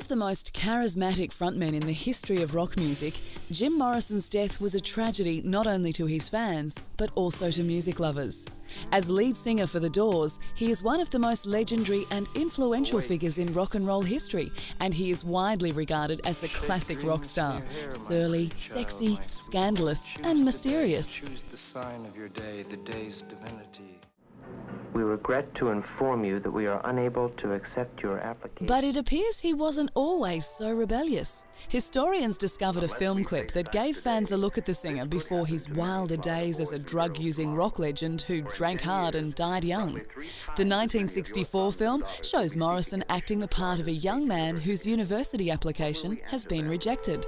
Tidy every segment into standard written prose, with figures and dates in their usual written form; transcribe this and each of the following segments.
the most charismatic frontmen in the history of rock music, Jim Morrison's death was a tragedy not only to his fans, but also to music lovers. As lead singer for The Doors, he is one of the most legendary and influential figures in rock and roll history, and he is widely regarded as the classic rock star. Surly, sexy, scandalous, and mysterious. Choose the sign of your day, the day's divinity. We regret to inform you that we are unable to accept your application. But it appears he wasn't always so rebellious. Historians discovered a film clip that gave fans a look at the singer before his wilder days as a drug-using rock legend who drank hard and died young. The 1964 film shows Morrison acting the part of a young man whose university application has been rejected.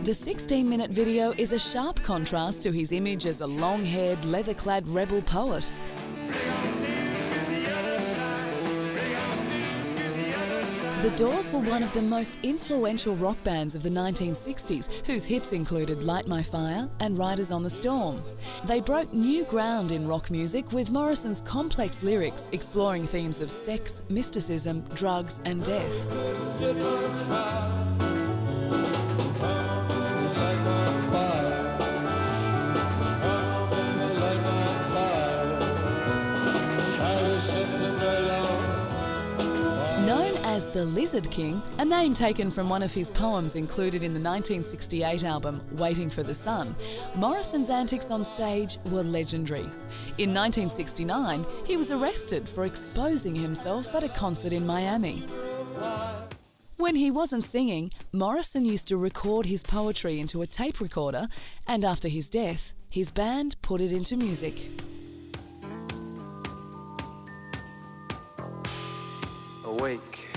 The 16-minute video is a sharp contrast to his image as a long-haired, leather-clad rebel poet. The Doors were one of the most influential rock bands of the 1960s, whose hits included Light My Fire and Riders on the Storm. They broke new ground in rock music with Morrison's complex lyrics exploring themes of sex, mysticism, drugs and death. Known as the Lizard King, a name taken from one of his poems included in the 1968 album Waiting for the Sun, Morrison's antics on stage were legendary. In 1969, he was arrested for exposing himself at a concert in Miami. When he wasn't singing, Morrison used to record his poetry into a tape recorder, and after his death, his band put it into music. Awake.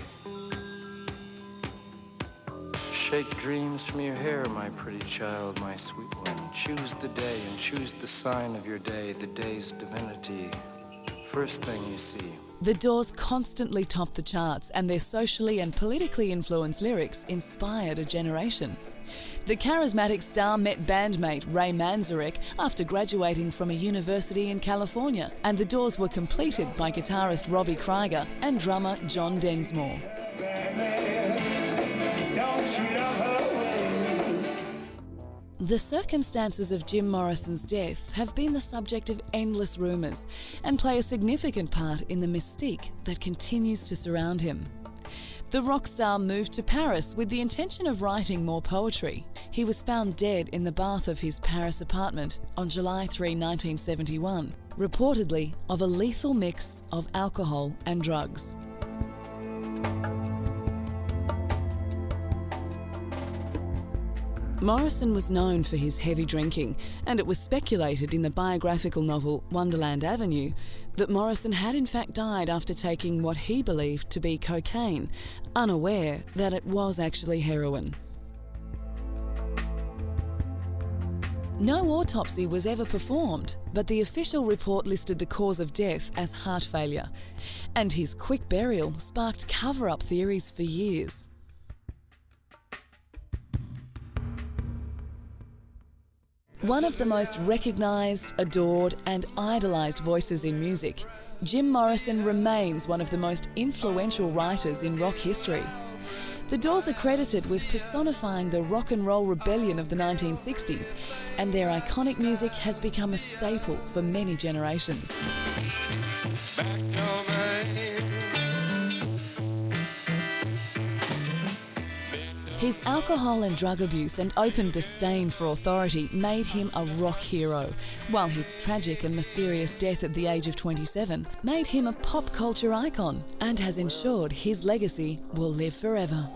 Shake dreams from your hair, my pretty child, my sweet one. Choose the day and choose the sign of your day, the day's divinity. First thing you see. The Doors constantly topped the charts, and their socially and politically influenced lyrics inspired a generation. The charismatic star met bandmate Ray Manzarek after graduating from a university in California, and the Doors were completed by guitarist Robbie Krieger and drummer John Densmore. The circumstances of Jim Morrison's death have been the subject of endless rumours and play a significant part in the mystique that continues to surround him. The rock star moved to Paris with the intention of writing more poetry. He was found dead in the bath of his Paris apartment on July 3, 1971, reportedly of a lethal mix of alcohol and drugs. Morrison was known for his heavy drinking, and it was speculated in the biographical novel Wonderland Avenue that Morrison had in fact died after taking what he believed to be cocaine, unaware that it was actually heroin. No autopsy was ever performed, but the official report listed the cause of death as heart failure, and his quick burial sparked cover-up theories for years. One of the most recognised, adored and idolised voices in music, Jim Morrison remains one of the most influential writers in rock history. The Doors are credited with personifying the rock and roll rebellion of the 1960s, and their iconic music has become a staple for many generations. His alcohol and drug abuse and open disdain for authority made him a rock hero, while his tragic and mysterious death at the age of 27 made him a pop culture icon and has ensured his legacy will live forever.